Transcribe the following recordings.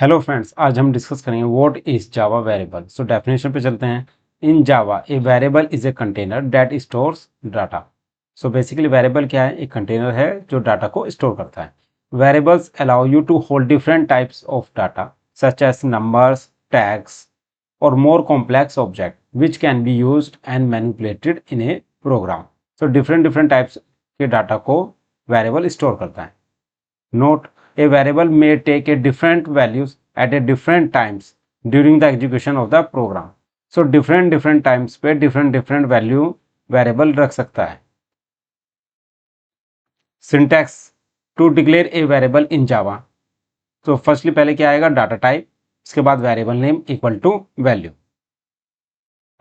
Hello friends, आज हम discuss करेंगे what is Java variable. So definition पे चलते हैं। In Java a variable is a container that stores data. So basically variable क्या है? एक कंटेनर है जो डाटा को स्टोर करता है। Variables allow you to hold different types of data such as numbers, tags और more complex object which can be used and manipulated in a program. So different different types के data को variable store करता है। Note: a variable may take a different values at a different times during the execution of the program. So different times पे different value variable रख सकता है। Syntax to declare a variable in Java. तो firstly पहले क्या आएगा? Data type, इसके बाद variable name equal to value.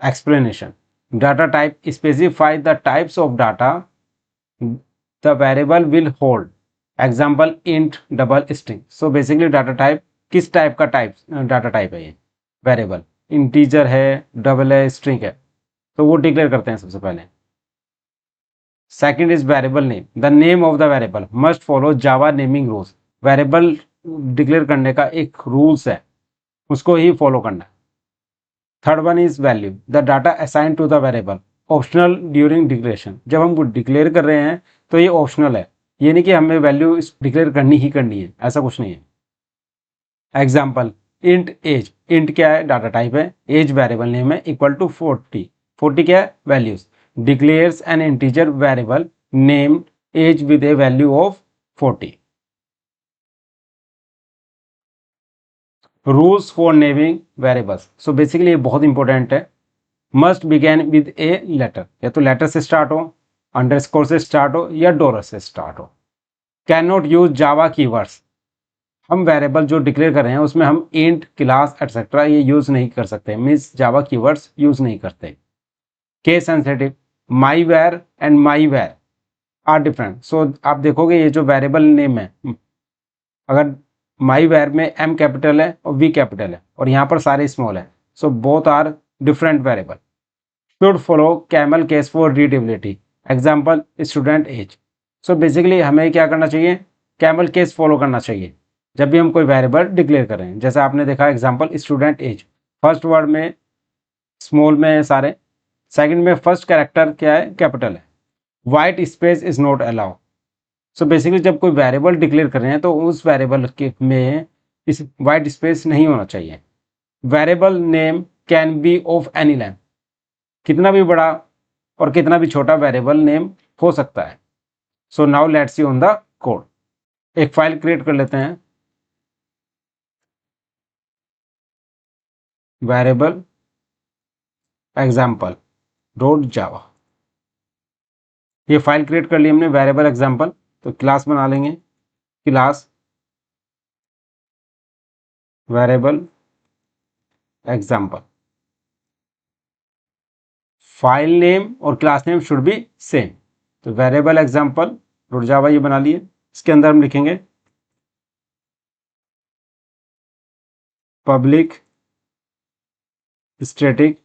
Explanation: data type specify the types of data the variable will hold. Example int, double, string. So basically data type किस type का data type है? ये variable integer है, double है, string है, तो वो declare करते हैं सबसे पहले। Second is variable name. The name of the variable must follow Java naming rules. Variable declare करने का एक रूल्स है, उसको ही फॉलो करना है। Third one is value. The data assign to the variable optional during declaration. जब हम declare कर रहे हैं तो ये ऑप्शनल है, ये नहीं कि हमें वैल्यू डिक्लेयर करनी ही करनी है, ऐसा कुछ नहीं है। Example int as. इंट क्या है? डाटा टाइप है। एज वेरिएबल नेम है इक्वल टू 40। 40 क्या है? Values. Declares an integer variable named age with a value of 40। Rules for naming variables. So basically ये बहुत इंपॉर्टेंट है। Must begin with a letter, या तो लेटर से स्टार्ट हो, अंडरस्कोर से स्टार्ट हो, या डॉलर से स्टार्ट हो। Can not use Java keywords. हम वेरिएबल जो डिक्लेयर कर रहे हैं उसमें हम इंट, क्लास एटसेट्रा ये यूज नहीं कर सकते, मीन्स जावा कीवर्ड्स यूज नहीं करते। Case sensitive. My var and my var are different. So आप देखोगे ये जो वेरिएबल नेम है, अगर माई वेर में एम कैपिटल है और वी कैपिटल है और यहाँ पर सारे स्मॉल है, so both are different variable. Should follow camel case for readability. Example student age. So basically हमें क्या करना चाहिए? कैमल केस फॉलो करना चाहिए जब भी हम कोई वेरिएबल डिक्लेयर करें। जैसे आपने देखा example student age, first word में स्मॉल में है सारे, सेकंड में फर्स्ट कैरेक्टर क्या है? कैपिटल है। White space is not allow. So basically जब कोई वेरिएबल डिक्लेयर कर रहे हैं तो उस वेरिएबल के में इस वाइट स्पेस नहीं होना चाहिए। Variable name can be of any length. कितना भी बड़ा और कितना भी छोटा वेरिएबल नेम हो सकता है। So now let's see on the code. एक फाइल क्रिएट कर लेते हैं, वेरिएबल एग्जाम्पल डॉट जावा। ये फाइल क्रिएट कर ली हमने, वेरिएबल एग्जाम्पल। तो क्लास बना लेंगे, class variable example. File name और class name should be same. तो वेरिएबल एग्जाम्पल डॉट जावा ये बना लिए। इसके अंदर हम लिखेंगे public static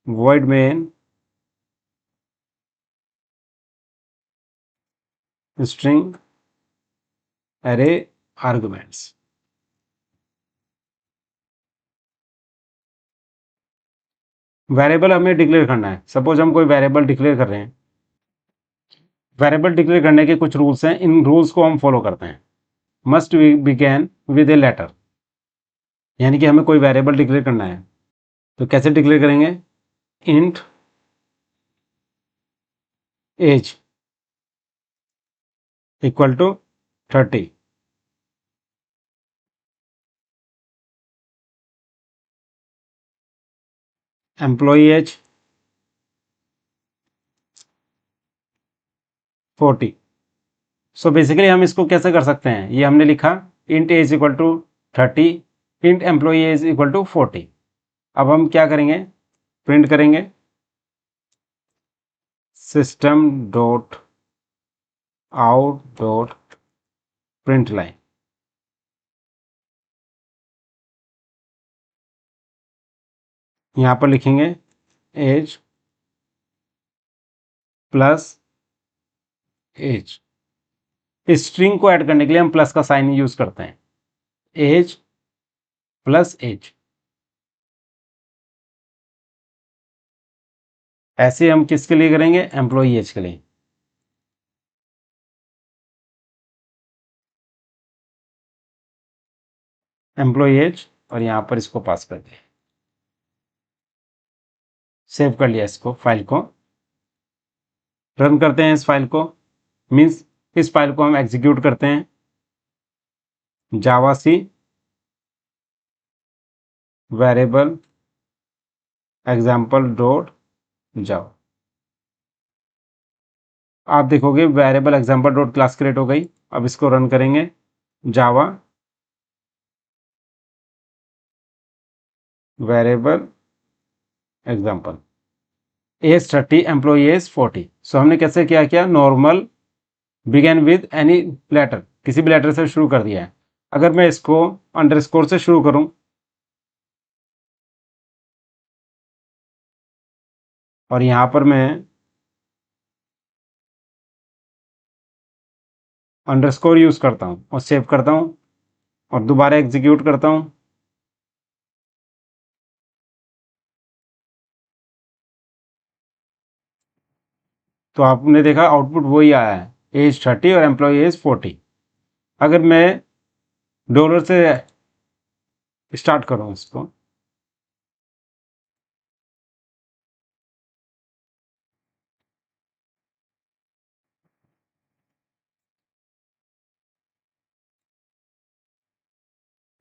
void main string array arguments. Variable हमें डिक्लेयर करना है। सपोज हम कोई वेरिएबल डिक्लेयर कर रहे हैं। वेरिएबल डिक्लेयर करने के कुछ रूल्स हैं, इन रूल्स को हम फॉलो करते हैं। Must begin with a letter, यानी कि हमें कोई वेरिएबल डिक्लेयर करना है तो कैसे डिक्लेयर करेंगे? Int age equal to 30। Employee age 40। So basically हम इसको कैसे कर सकते हैं? ये हमने लिखा int age equal to 30, int employee age equal to 40। अब हम क्या करेंगे? प्रिंट करेंगे system dot out dot print line. यहाँ पर लिखेंगे एज प्लस एज। स्ट्रिंग को ऐड करने के लिए हम प्लस का साइन यूज करते हैं। Age plus age. ऐसे हम किसके लिए करेंगे, एम्प्लॉई एज के लिए। एम्प्लॉई एज, और यहाँ पर इसको पास कर दिया, सेव कर लिया इसको, फाइल को रन करते हैं। इस फाइल को मीन्स इस फाइल को हम एग्जीक्यूट करते हैं। Java C variable example dot Java. आप देखोगे variable example dot class create हो गई। अब इसको रन करेंगे। Java variable example age 30 employee age 40। So हमने कैसे किया normal begin with any letter, किसी भी लेटर से शुरू कर दिया है। अगर मैं इसको अंडरस्कोर से शुरू करूं और यहां पर मैं अंडरस्कोर यूज करता हूं और सेव करता हूं और दोबारा एग्जीक्यूट करता हूं, तो आपने देखा आउटपुट वही आया है, एज 30 और एम्प्लॉय एज 40। अगर मैं डॉलर से स्टार्ट करूं इसको,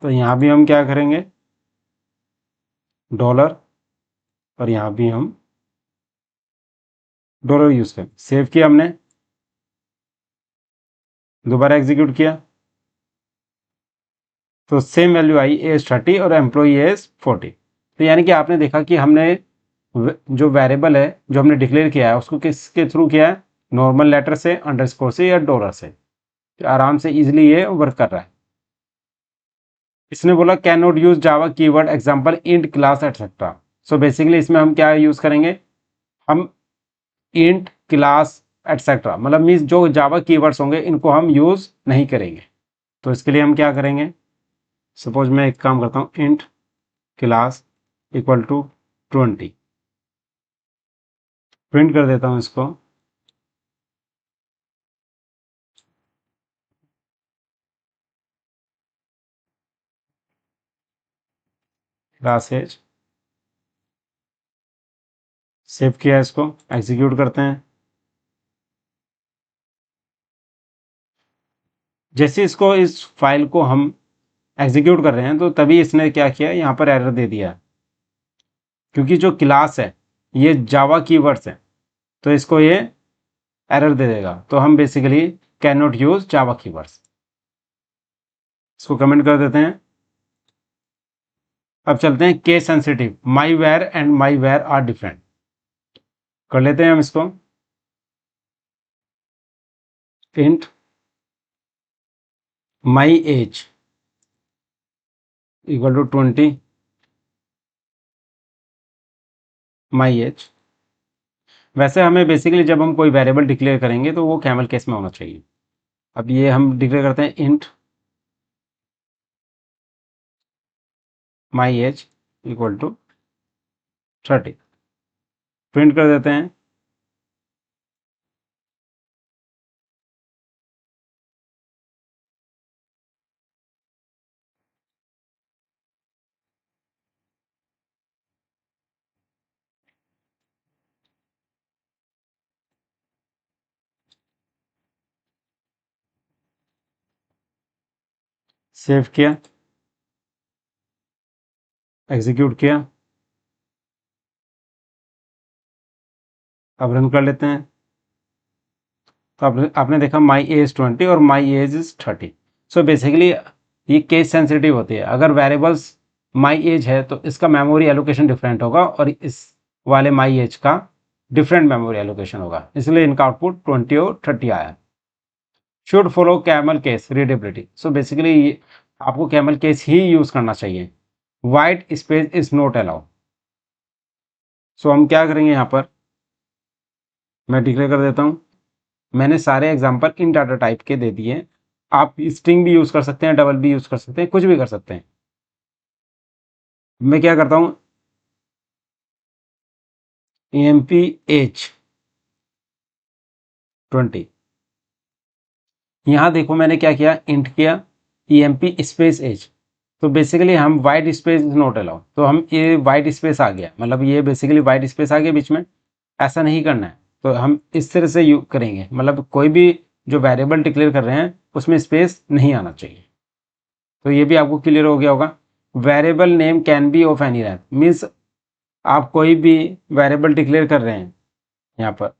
तो यहां भी हम क्या करेंगे, डॉलर, और यहां भी हम डॉलर यूज करें। सेव किया हमने, दोबारा एग्जीक्यूट किया, तो सेम वैल्यू आई, एज 30 और एम्प्लॉई एज 40। तो यानी कि आपने देखा कि हमने जो वेरिएबल है जो हमने डिक्लेयर किया है उसको किसके थ्रू किया है, नॉर्मल लेटर से, अंडरस्कोर से या डॉलर से। तो आराम से इजीली ये वर्क कर रहा है। इसने बोला can not use Java keyword example int class etcetera. So basically इसमें हम क्या यूज करेंगे, हम इंट क्लास एटसेट्रा, मतलब मीन्स जो जावा कीवर्ड्स होंगे इनको हम यूज नहीं करेंगे। तो इसके लिए हम क्या करेंगे, सपोज मैं एक काम करता हूँ, int class equal to 20, print कर देता हूँ इसको। क्लास एज, सेव किया, इसको एग्जीक्यूट करते हैं। जैसे इसको, इस फाइल को हम एग्जीक्यूट कर रहे हैं तो तभी इसने क्या किया, यहाँ पर एरर दे दिया, क्योंकि जो क्लास है ये जावा कीवर्ड्स है तो इसको ये एरर दे देगा। तो हम basically can not use Java keywords, इसको कमेंट कर देते हैं। अब चलते हैं case sensitive, my where and my where are different. कर लेते हैं हम इसको, int my age equal to 20, my age. वैसे हमें बेसिकली जब हम कोई वेरिएबल डिक्लेयर करेंगे तो वो कैमल केस में होना चाहिए। अब ये हम डिक्लेयर करते हैं int my age equal to 30, print कर देते हैं। सेव किया, एग्जीक्यूट किया, अब रन कर लेते हैं। तो आपने देखा माई एज 20 और my age is 30। So basically ये केस सेंसिटिव होती है। अगर वेरिएबल्स माई एज है तो इसका मेमोरी एलोकेशन डिफरेंट होगा और इस वाले माई एज का डिफरेंट मेमोरी एलोकेशन होगा, इसलिए इनका आउटपुट 20 और 30 आया। Should follow camel case readability. So basically आपको कैमल केस ही यूज करना चाहिए। White space is not allow. So हम क्या करेंगे, यहाँ पर मैं डिक्लेयर कर देता हूँ, मैंने सारे एग्जांपल इन डाटा टाइप के दे दिए। आप स्ट्रिंग भी यूज कर सकते हैं, डबल भी यूज कर सकते हैं, कुछ भी कर सकते हैं। मैं क्या करता हूँ, emp age 20, यहाँ देखो मैंने क्या किया, इंट किया emp स्पेस एज। तो बेसिकली हम वाइट स्पेस नोट अलाउ, तो हम ये वाइट स्पेस आ गया, मतलब ये बेसिकली वाइट स्पेस आ गया बीच में, ऐसा नहीं करना है। तो हम इस तरह से यूज करेंगे, मतलब कोई भी जो वेरिएबल डिक्लेयर कर रहे हैं उसमें स्पेस नहीं आना चाहिए। तो ये भी आपको क्लियर हो गया होगा। Variable name can be of any length, means आप कोई भी वेरिएबल डिक्लेयर कर रहे हैं यहाँ पर,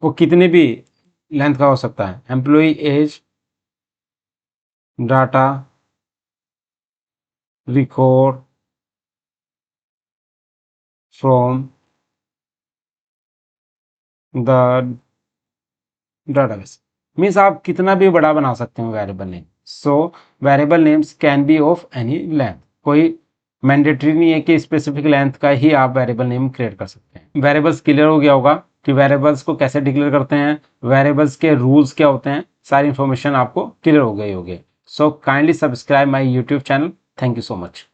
वो कितने भी लेंथ का हो सकता है। Employee age, data, record from the database, means आप कितना भी बड़ा बना सकते हो variable name. So variable names can be of any length, कोई मैंडेटरी नहीं है कि स्पेसिफिक लेंथ का ही आप वेरिएबल नेम क्रिएट कर सकते हैं। वेरिएबल्स क्लियर हो गया होगा कि वेरिएबल्स को कैसे डिक्लेयर करते हैं, वेरिएबल्स के रूल्स क्या होते हैं, सारी इंफॉर्मेशन आपको क्लियर हो गई होगी। So kindly subscribe my YouTube channel. Thank you so much.